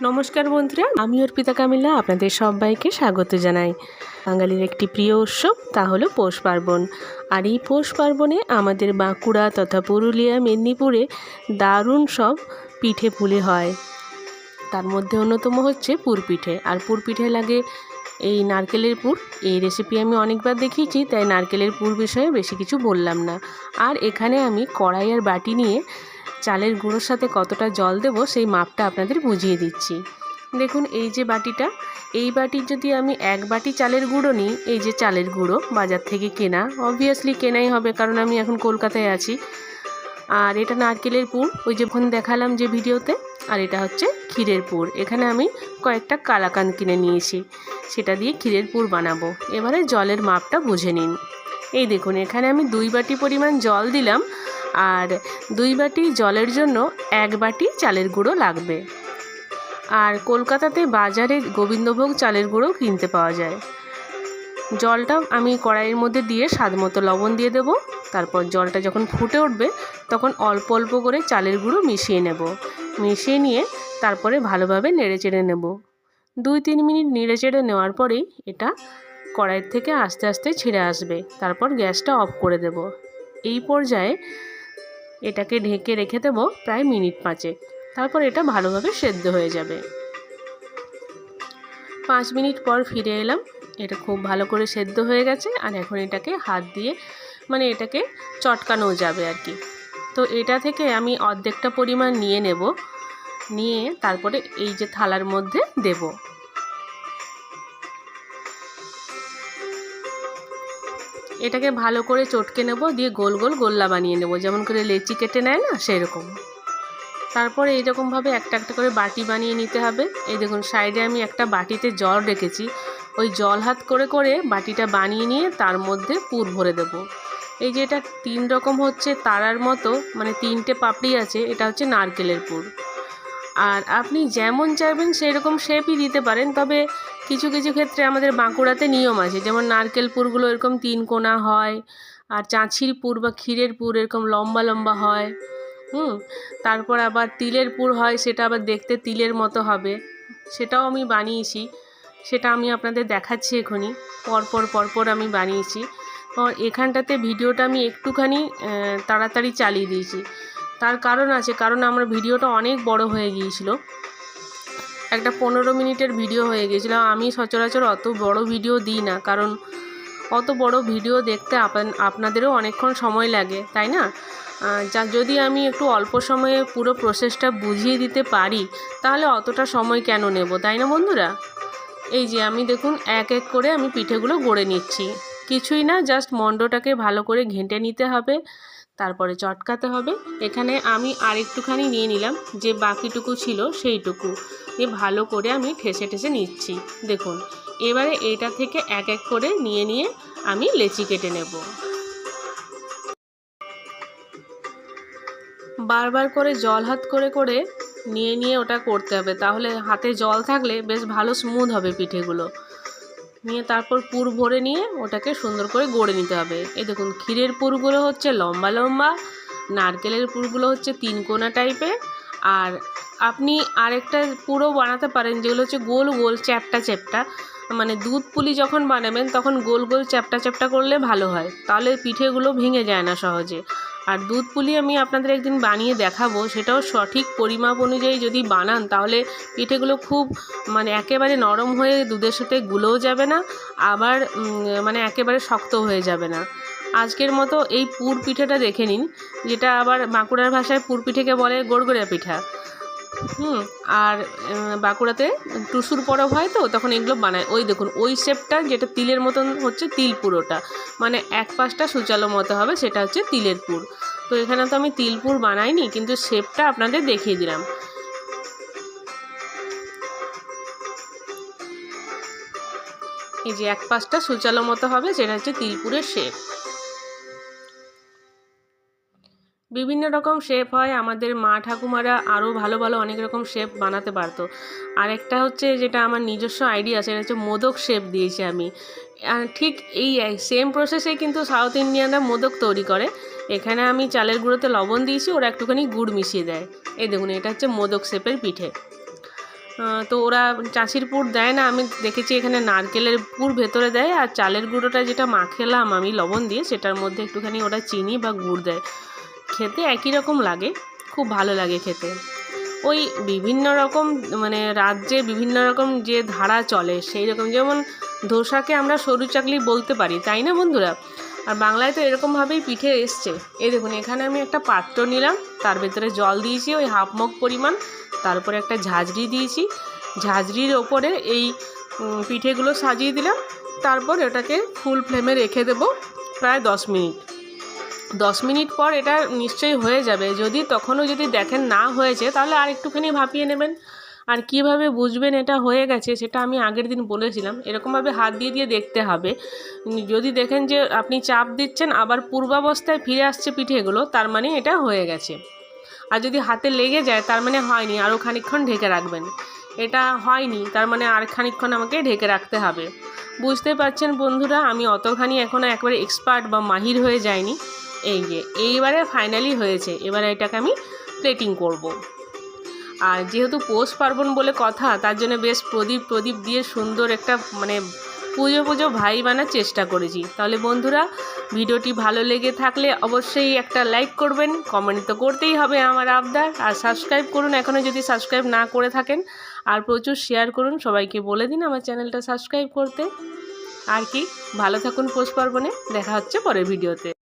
নমস্কার বন্ধুরা, আমি অর্পিতা কামিলা আপনাদের সবাইকে স্বাগত জানাই। বাঙালির একটি প্রিয় উৎসব তা হলো পৌষ পার্বণ। আর এই পৌষ পার্বণে আমাদের বাঁকুড়া তথা পুরুলিয়া, মেদিনীপুরে দারুণ সব পিঠে পুলি হয়। তার মধ্যে অন্যতম হচ্ছে পুর পিঠে। আর পুর পিঠে লাগে এই নারকেলের পুর। এই রেসিপি আমি অনেকবার দেখিয়েছি, তাই নারকেলের পুর বিষয়ে বেশি কিছু বললাম না। আর এখানে আমি কড়াই আর বাটি নিয়ে চালের গুঁড়োর সাথে কতটা জল দেব সেই মাপটা আপনাদের বুঝিয়ে দিচ্ছি। দেখুন, এই যে বাটিটা, এই বাটির যদি আমি এক বাটি চালের গুঁড়ো নিই, এই যে চালের গুঁড়ো বাজার থেকে কেনা, অবভিয়াসলি কেনাই হবে কারণ আমি এখন কলকাতায় আছি। আর এটা নারকেলের পুর, ওই যে যখন দেখালাম যে ভিডিওতে। আর এটা হচ্ছে ক্ষীরের পুর। এখানে আমি কয়েকটা কালাকাঁদ কিনে নিয়েছি, সেটা দিয়ে ক্ষীরের পুর বানাবো। এবারে জলের মাপটা বুঝে নিন। এই দেখুন, এখানে আমি 2 বাটি পরিমাণ জল দিলাম। আর 2 বাটি জলের জন্য 1 বাটি চালের গুঁড়ো লাগবে। আর কলকাতাতে বাজারে গোবিন্দভোগ চালের গুঁড়ো কিনতে পাওয়া যায়। জলটা আমি কড়াইয়ের মধ্যে দিয়ে স্বাদ মতো লবণ দিয়ে দেবো। তারপর জলটা যখন ফুটে উঠবে তখন অল্প অল্প করে চালের গুঁড়ো মিশিয়ে নেব। মিশিয়ে নিয়ে তারপরে ভালোভাবে নেড়েচেড়ে নেব। 2-3 মিনিট নেড়েচেড়ে নেওয়ার পরেই এটা কড়াইয়ের থেকে আস্তে আস্তে ছেড়ে আসবে। তারপর গ্যাসটা অফ করে দেব। এই পর্যায়ে এটাকে ঢেকে রেখে দেবো প্রায় মিনিট 5। তারপর এটা ভালোভাবে সেদ্ধ হয়ে যাবে। 5 মিনিট পর ফিরে এলাম। এটা খুব ভালো করে সেদ্ধ হয়ে গেছে। আর এখন এটাকে হাত দিয়ে এটাকে চটকানো যাবে আর কি। তো এটা থেকে আমি অর্ধেকটা পরিমাণ নিয়ে নেব। নিয়ে তারপরে এই যে থালার মধ্যে দেব। এটাকে ভালো করে চটকে নেব, দিয়ে গোল গোল গোল্লা বানিয়ে নেব, যেমন করে লেচি কেটে নেয় না সেরকম। তারপরে এইরকমভাবে একটা একটা করে বাটি বানিয়ে নিতে হবে। এই দেখুন, সাইডে আমি একটা বাটিতে জল রেখেছি। ওই জল হাত করে করে বাটিটা বানিয়ে নিয়ে তার মধ্যে পুর ভরে দেব। এই যে এটা 3 রকম হচ্ছে তারার মতো, 3টে পাপড়ি আছে, এটা হচ্ছে নারকেলের পুর। আর আপনি যেমন চাইবেন সেই রকম শেপই দিতে পারেন, তবে কিছু কিছু ক্ষেত্রে আমাদের বাঁকুড়াতে নিয়ম আছে, যেমন নারকেল পুরগুলো এরকম 3 কোনা হয়, আর চাঁছির পুর বা ক্ষীরের পুর এরকম লম্বা লম্বা হয়। তারপর আবার তিলের পুর হয়, সেটা আবার দেখতে তিলের মতো হবে। সেটাও আমি বানিয়েছি, সেটা আমি আপনাদের দেখাচ্ছি এখনই। পরপর আমি বানিয়েছি। এখানটাতে ভিডিওটা আমি একটুখানি তাড়াতাড়ি চালিয়ে দিয়েছি। তার কারণ আছে, কারণ আমার ভিডিওটা অনেক বড় হয়ে গিয়েছিল। একটা 15 মিনিটের ভিডিও হয়ে গিয়েছিল। আমি সচরাচর অত বড় ভিডিও দিই না, কারণ অত বড় ভিডিও দেখতে আপনাদেরও অনেকক্ষণ সময় লাগে, তাই না? যদি আমি একটু অল্প সময়ে পুরো প্রসেসটা বুঝিয়ে দিতে পারি তাহলে অতটা সময় কেন নেব, তাই না বন্ধুরা? এই যে আমি দেখুন এক এক করে আমি পিঠেগুলো গড়ে নিচ্ছি। কিছুই না, জাস্ট মণ্ডটাকে ভালো করে ঘেঁটে নিতে হবে, তারপরে চটকাতে হবে। এখানে আমি আর একটুখানি নিয়ে নিলাম, যে বাকিটুকু ছিল সেইটুকু দিয়ে ভালো করে আমি ঠেসে ঠেসে নিচ্ছি। দেখুন, এবারে এটা থেকে এক এক করে নিয়ে নিয়ে আমি লেচি কেটে নেব। বারবার করে জল হাত করে করে নিয়ে নিয়ে ওটা করতে হবে, তাহলে হাতে জল থাকলে বেশ ভালো স্মুথ হবে পিঠেগুলো। নিয়ে তারপর পুর ভরে নিয়ে ওটাকে সুন্দর করে গড়ে নিতে হবে। এই দেখুন, ক্ষীরের পুরগুলো হচ্ছে লম্বা লম্বা, নারকেলের পুরগুলো হচ্ছে 3 কোনা টাইপের। আর আপনি আরেকটা পুরও বানাতে পারেন, যেগুলো হচ্ছে গোল গোল চ্যাপ্টা চ্যাপ্টা। দুধ পুলি যখন বানাবেন তখন গোল গোল চ্যাপ্টা চ্যাপ্টা করলে ভালো হয়, তাহলে পিঠেগুলো ভেঙে যায় না সহজে। আর দুধ পুলি আমি আপনাদের একদিন বানিয়ে দেখাবো, সেটাও সঠিক পরিমাপ অনুযায়ী যদি বানান তাহলে পিঠেগুলো খুব একেবারে নরম হয়ে দুধের সাথে গুলেও যাবে না, আবার একেবারে শক্ত হয়ে যাবে না। আজকের মতো এই পুর পিঠেটা দেখে নিন, যেটা আবার বাঁকুড়ার ভাষায় পুর পিঠেকে বলে গড়গড়িয়া পিঠা। আর বাঁকুড়াতে টুসুর পরব হয়, তো তখন এগুলো বানায়। ওই দেখুন, ওই শেপটা যেটা তিলের মতন হচ্ছে তিল পুরোটা, এক পাশটা সুচালো মতো হবে, সেটা হচ্ছে তিলের পুর। তো এখানে তো আমি তিল পুর বানাইনি, কিন্তু শেপটা আপনাদের দেখিয়ে দিলাম। এই যে এক পাশটা সুচালো মতো হবে, সেটা হচ্ছে তিলপুরের শেপ। বিভিন্ন রকম শেপ হয়, আমাদের মা ঠাকুমারা আরও ভালো ভালো অনেক রকম শেপ বানাতে পারতো। আরেকটা হচ্ছে যেটা আমার নিজস্ব আইডিয়া, সেটা হচ্ছে মোদক শেপ দিয়েছি আমি। ঠিক এই সেম প্রসেসে কিন্তু সাউথ ইন্ডিয়ানরা মোদক তৈরি করে। এখানে আমি চালের গুঁড়োতে লবণ দিয়েছি, ওরা একটুখানি গুড় মিশিয়ে দেয়। এই দেখুন, এটা হচ্ছে মোদক শেপের পিঠে। তো ওরা চাষির পুর দেয় না, আমি দেখেছি এখানে নারকেলের পুর ভেতরে দেয়, আর চালের গুঁড়োটা যেটা মাখেলাম আমি লবণ দিয়ে সেটার মধ্যে একটুখানি ওরা চিনি বা গুড় দেয়। খেতে একই রকম লাগে, খুব ভালো লাগে খেতে। ওই বিভিন্ন রকম মানে রাজ্যে বিভিন্ন রকম যে ধারা চলে সেই রকম, যেমন ধোসাকে আমরা সরু চাকলি বলতে পারি, তাই না বন্ধুরা? আর বাংলায় তো এরকমভাবেই পিঠে এসছে। এই দেখুন এখানে আমি একটা পাত্র নিলাম, তার ভেতরে জল দিয়েছি ওই হাফ মগ পরিমাণ, তারপরে একটা ঝাঁঝরি দিয়েছি, ঝাঁঝরির ওপরে এই পিঠেগুলো সাজিয়ে দিলাম। তারপর এটাকে ফুল ফ্লেমে রেখে দেবো প্রায় 10 মিনিট। 10 মিনিট পর এটা নিশ্চয়ই হয়ে যাবে। যদি তখনও যদি দেখেন না হয়েছে তাহলে আর একটুখানি ভাপিয়ে নেবেন। আর কিভাবে বুঝবেন এটা হয়ে গেছে সেটা আমি আগের দিন বলেছিলাম। এরকমভাবে হাত দিয়ে দিয়ে দেখতে হবে। যদি দেখেন যে আপনি চাপ দিচ্ছেন আবার পূর্বাবস্থায় ফিরে আসছে পিঠেগুলো, তার মানে এটা হয়ে গেছে। আর যদি হাতে লেগে যায় তার মানে হয়নি, আরও খানিকক্ষণ ঢেকে রাখবেন। এটা হয়নি তার মানে আর খানিকক্ষণ আমাকে ঢেকে রাখতে হবে। বুঝতে পারছেন বন্ধুরা, আমি অতখানি এখনও একবারে এক্সপার্ট বা মাহির হয়ে যায়নি। এই যে এইবারে ফাইনালি হয়েছে, এবারে এটাকে আমি প্লেটিং করব। আর যেহেতু পৌষ পার্বণ বলে কথা, তার জন্য বেশ প্রদীপ দিয়ে সুন্দর একটা মানে পুজো ভাই বানার চেষ্টা করেছি। তাহলে বন্ধুরা, ভিডিওটি ভালো লেগে থাকলে অবশ্যই একটা লাইক করবেন, কমেন্ট তো করতেই হবে আমার আবদার, আর সাবস্ক্রাইব করুন এখনও যদি সাবস্ক্রাইব না করে থাকেন, আর প্রচুর শেয়ার করুন, সবাইকে বলে দিন আমার চ্যানেলটা সাবস্ক্রাইব করতে। আর কি, ভালো থাকুন পৌষ পার্বণে, দেখা হচ্ছে পরের ভিডিওতে।